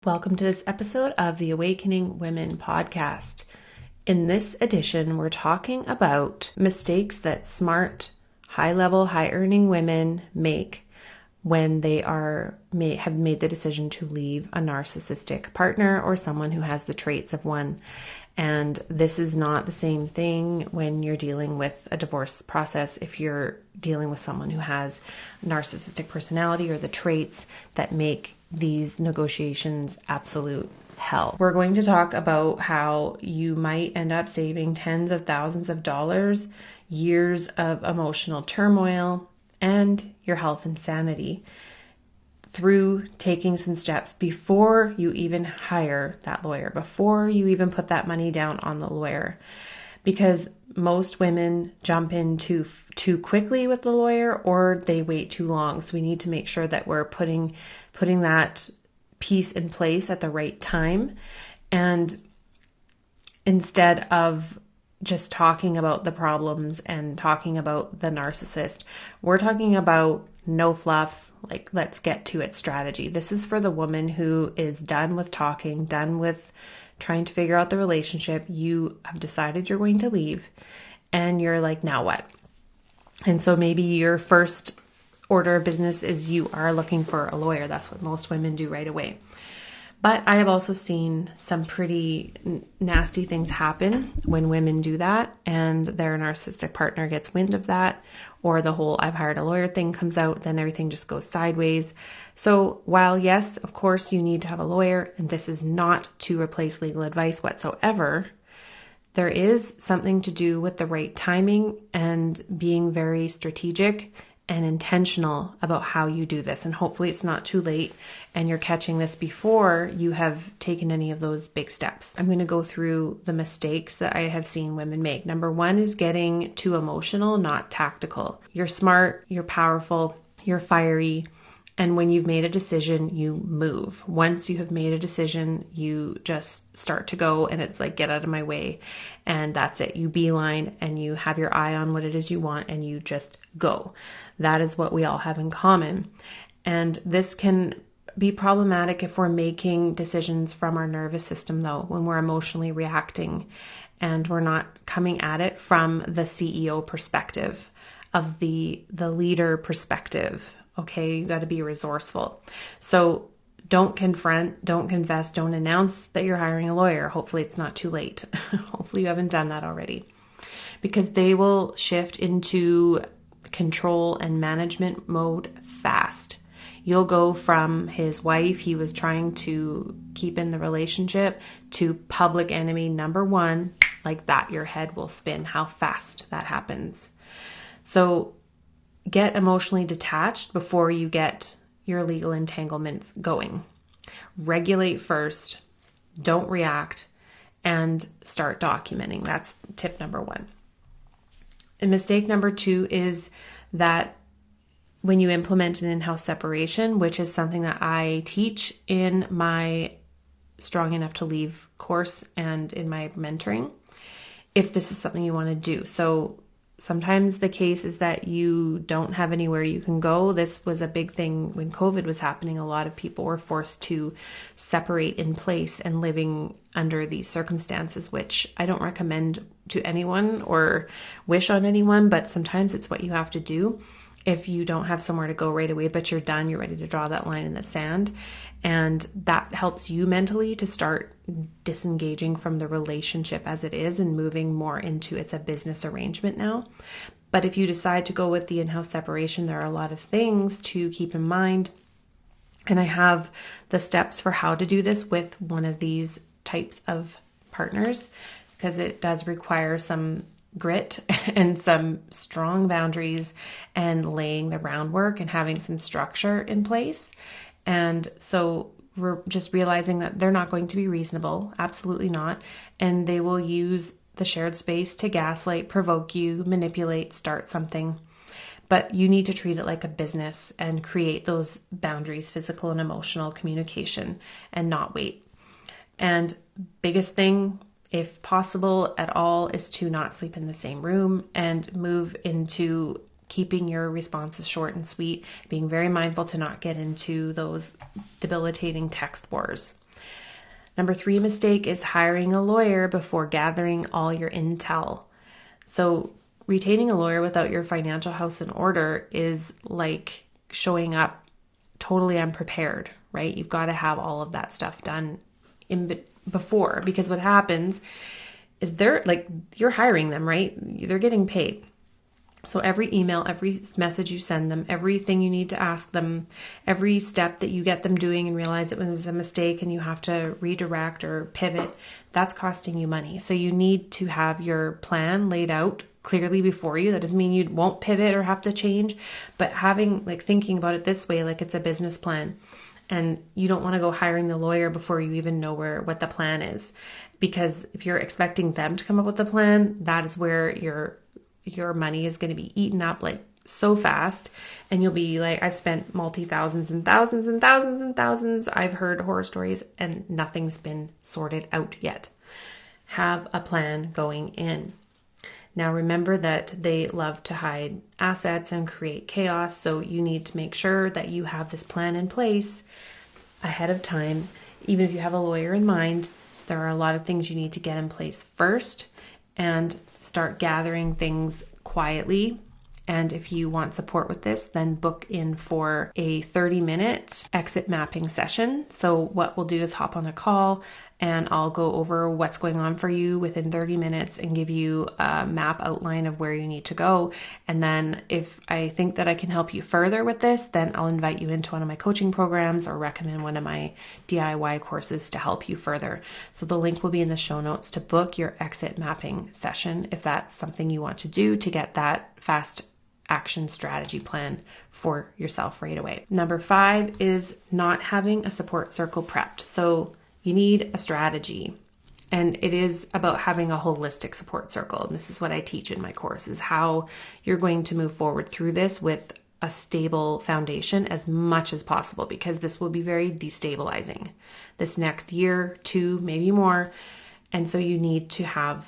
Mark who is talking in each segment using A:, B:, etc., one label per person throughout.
A: Welcome to this episode of the Awakening Women podcast. In this edition, we're talking about mistakes that smart, high-level, high-earning women make when they have made the decision to leave a narcissistic partner or someone who has the traits of one. And this is not the same thing when you're dealing with a divorce process. If you're dealing with someone who has narcissistic personality or the traits that make these negotiations absolute hell. We're going to talk about how you might end up saving tens of thousands of dollars, years of emotional turmoil, and your health and sanity through taking some steps before you even hire that lawyer, before you even put that money down on the lawyer. Because most women jump in too quickly with the lawyer, or they wait too long. So we need to make sure that we're putting that piece in place at the right time. And instead of just talking about the problems and talking about the narcissist, we're talking about no fluff, like let's get to it strategy. This is for the woman who is done with talking, done with trying to figure out the relationship. You have decided you're going to leave and you're like, now what? And so maybe your first order of business is you are looking for a lawyer. That's what most women do right away. But I have also seen some pretty nasty things happen when women do that and their narcissistic partner gets wind of that, or the whole I've hired a lawyer thing comes out, then everything just goes sideways. So while yes, of course you need to have a lawyer, and this is not to replace legal advice whatsoever, there is something to do with the right timing and being very strategic and intentional about how you do this. And hopefully it's not too late and you're catching this before you have taken any of those big steps. I'm going to go through the mistakes that I have seen women make. Number one is getting too emotional, not tactical. You're smart, you're powerful, you're fiery. And when you've made a decision, you move. Once you have made a decision, you just start to go, and it's like, get out of my way. And that's it. You beeline and you have your eye on what it is you want and you just go. That is what we all have in common. And this can be problematic if we're making decisions from our nervous system, though, when we're emotionally reacting and we're not coming at it from the CEO perspective, of the leader perspective. Okay, you got to be resourceful. So don't confront, don't confess, don't announce that you're hiring a lawyer. Hopefully it's not too late. Hopefully you haven't done that already. Because they will shift into control and management mode fast. You'll go from his wife he was trying to keep in the relationship to public enemy number one. Like that, your head will spin how fast that happens. So get emotionally detached before you get your legal entanglements going. Regulate first, don't react, and start documenting. That's tip number one. And mistake number two is that when you implement an in-house separation, which is something that I teach in my Strong Enough to Leave course and in my mentoring, if this is something you want to do. So sometimes the case is that you don't have anywhere you can go. This was a big thing when COVID was happening. A lot of people were forced to separate in place and living under these circumstances, which I don't recommend to anyone or wish on anyone, but sometimes it's what you have to do if you don't have somewhere to go right away, but you're done, you're ready to draw that line in the sand. And that helps you mentally to start disengaging from the relationship as it is and moving more into it's a business arrangement now. But if you decide to go with the in-house separation, there are a lot of things to keep in mind. And I have the steps for how to do this with one of these types of partners, because it does require some grit and some strong boundaries and laying the groundwork and having some structure in place. And so we're just realizing that they're not going to be reasonable, absolutely not. And they will use the shared space to gaslight, provoke you, manipulate, start something. But you need to treat it like a business and create those boundaries, physical and emotional communication, and not wait. And biggest thing, if possible at all, is to not sleep in the same room and move into keeping your responses short and sweet, being very mindful to not get into those debilitating text wars. Number 3 mistake is hiring a lawyer before gathering all your intel. So retaining a lawyer without your financial house in order is like showing up totally unprepared, right? You've got to have all of that stuff done before, because what happens is you're hiring them, right? They're getting paid. So every email, every message you send them, everything you need to ask them, every step that you get them doing and realize it was a mistake and you have to redirect or pivot, that's costing you money. So you need to have your plan laid out clearly before you. That doesn't mean you won't pivot or have to change, but thinking about it this way, like it's a business plan. And you don't want to go hiring the lawyer before you even know what the plan is. Because if you're expecting them to come up with a plan, that is where your money is going to be eaten up like so fast. And you'll be like, I've spent multi-thousands and thousands and thousands and thousands. I've heard horror stories and nothing's been sorted out yet. Have a plan going in. Now remember that they love to hide assets and create chaos, so you need to make sure that you have this plan in place ahead of time. Even if you have a lawyer in mind, there are a lot of things you need to get in place first and start gathering things quietly. And if you want support with this, then book in for a 30-minute exit mapping session. So what we'll do is hop on a call and I'll go over what's going on for you within 30 minutes and give you a map outline of where you need to go. And then if I think that I can help you further with this, then I'll invite you into one of my coaching programs or recommend one of my DIY courses to help you further. So the link will be in the show notes to book your exit mapping session if that's something you want to do to get that fast action strategy plan for yourself right away. Number 5 is not having a support circle prepped. So you need a strategy, and it is about having a holistic support circle. And this is what I teach in my course, is how you're going to move forward through this with a stable foundation as much as possible, because this will be very destabilizing this next year, 2, maybe more. And so you need to have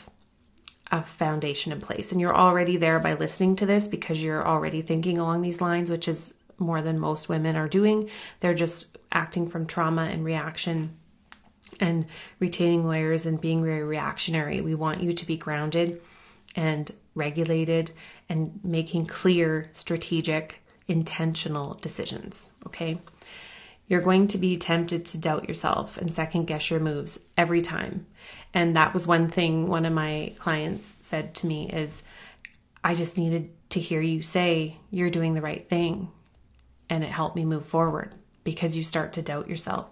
A: a foundation in place. And you're already there by listening to this, because you're already thinking along these lines, which is more than most women are doing. They're just acting from trauma and reaction and retaining lawyers and being very reactionary. We want you to be grounded and regulated and making clear, strategic, intentional decisions. Okay. You're going to be tempted to doubt yourself and second guess your moves every time. And that was one thing one of my clients said to me is, I just needed to hear you say you're doing the right thing. And it helped me move forward, because you start to doubt yourself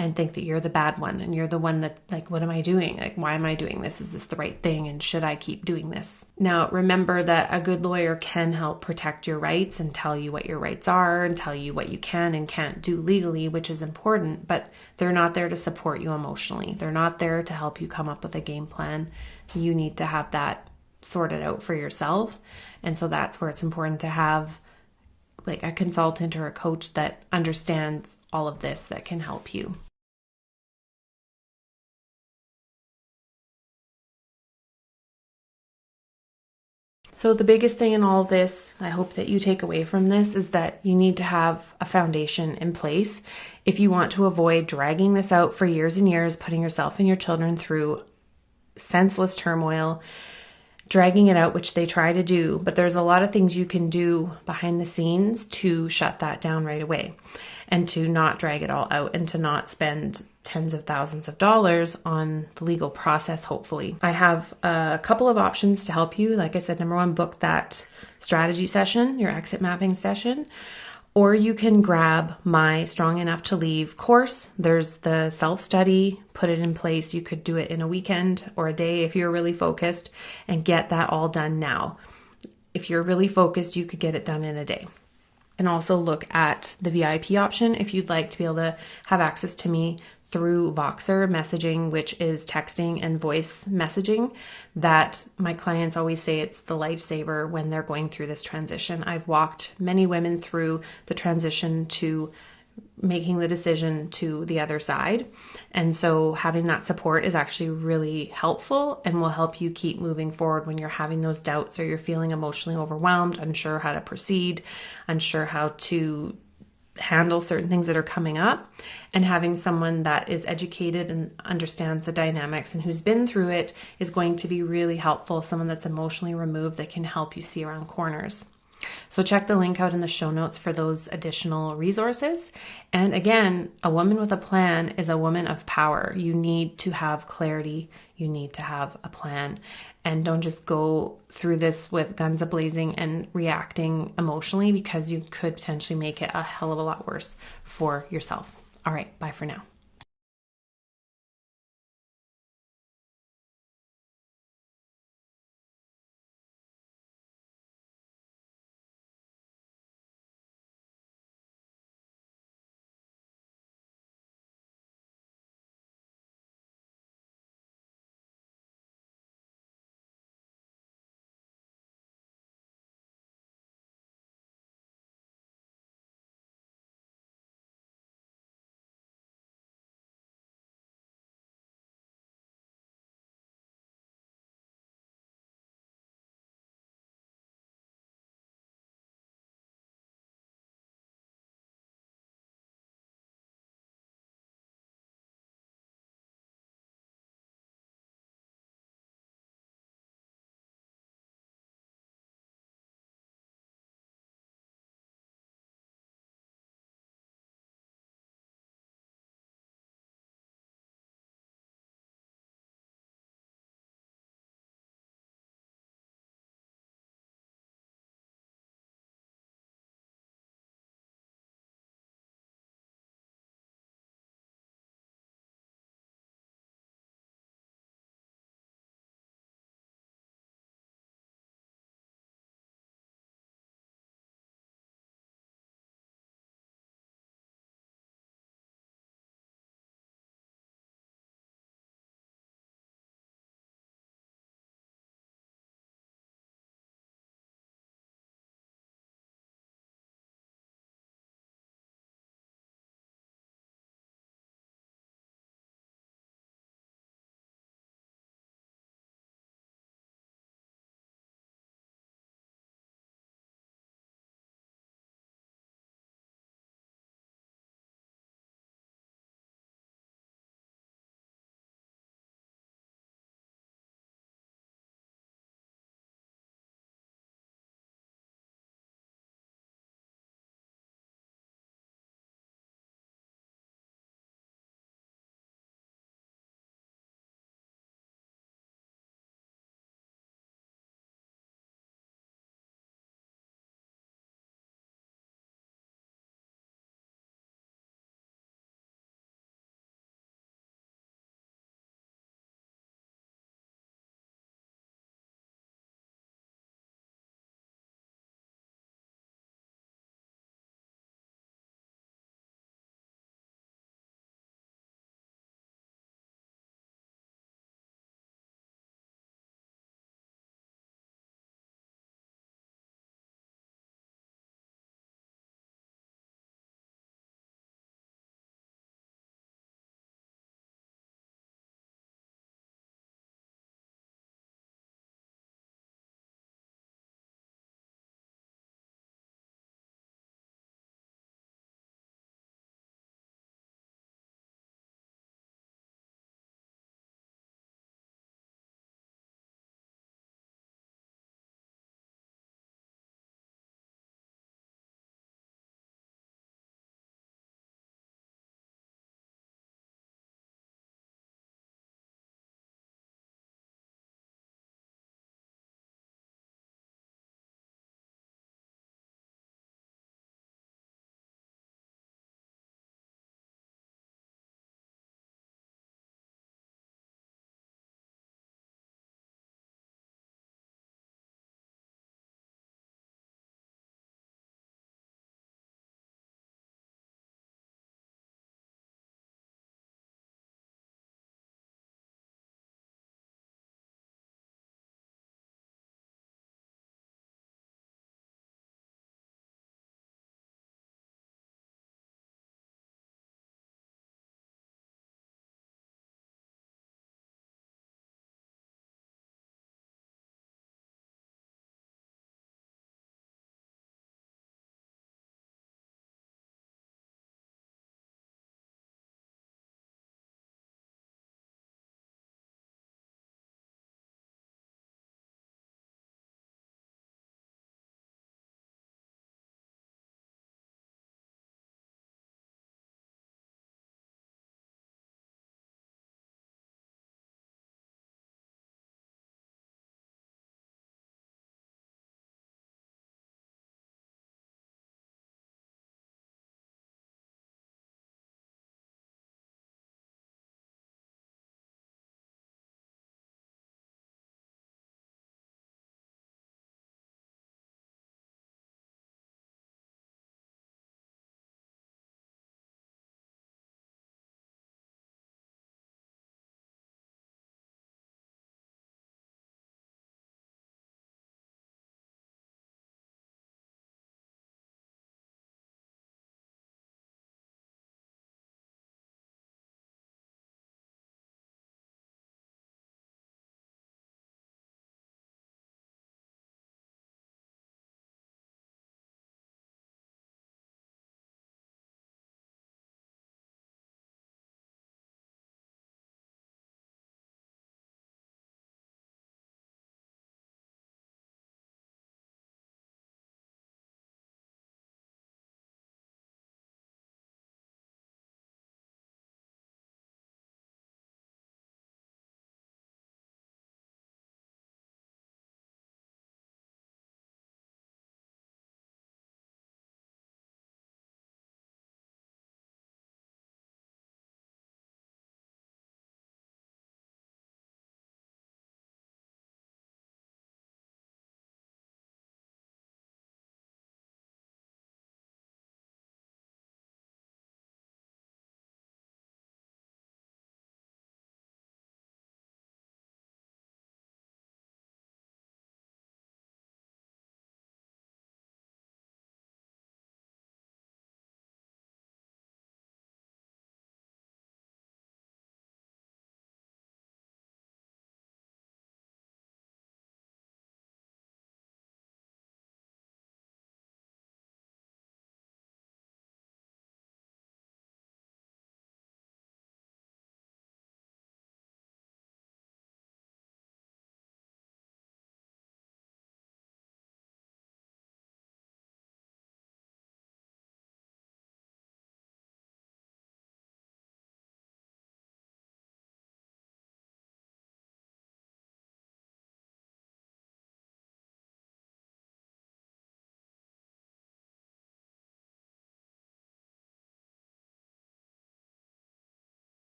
A: and think that you're the bad one and you're the one that, like, what am I doing? Like, why am I doing this? Is this the right thing? And should I keep doing this? Now, remember that a good lawyer can help protect your rights and tell you what your rights are and tell you what you can and can't do legally, which is important, but they're not there to support you emotionally. They're not there to help you come up with a game plan. You need to have that sorted out for yourself. And so that's where it's important to have like a consultant or a coach that understands all of this, that can help you. So the biggest thing in all of this, I hope that you take away from this, is that you need to have a foundation in place if you want to avoid dragging this out for years and years, putting yourself and your children through senseless turmoil, dragging it out, which they try to do. But there's a lot of things you can do behind the scenes to shut that down right away and to not drag it all out and to not spend tens of thousands of dollars on the legal process, hopefully. I have a couple of options to help you. Like I said, number 1, book that strategy session, your exit mapping session, or you can grab my Strong Enough to Leave course. There's the self-study, put it in place. You could do it in a weekend or a day if you're really focused, and get that all done now. If you're really focused, you could get it done in a day. And also look at the VIP option if you'd like to be able to have access to me through Voxer messaging, which is texting and voice messaging, that my clients always say it's the lifesaver when they're going through this transition. I've walked many women through the transition to making the decision to the other side. And so having that support is actually really helpful and will help you keep moving forward when you're having those doubts or you're feeling emotionally overwhelmed, unsure how to proceed, unsure how to handle certain things that are coming up, and having someone that is educated and understands the dynamics and who's been through it is going to be really helpful. Someone that's emotionally removed that can help you see around corners. So check the link out in the show notes for those additional resources. And again, a woman with a plan is a woman of power. You need to have clarity. You need to have a plan. And don't just go through this with guns a-blazing and reacting emotionally, because you could potentially make it a hell of a lot worse for yourself. All right, bye for now.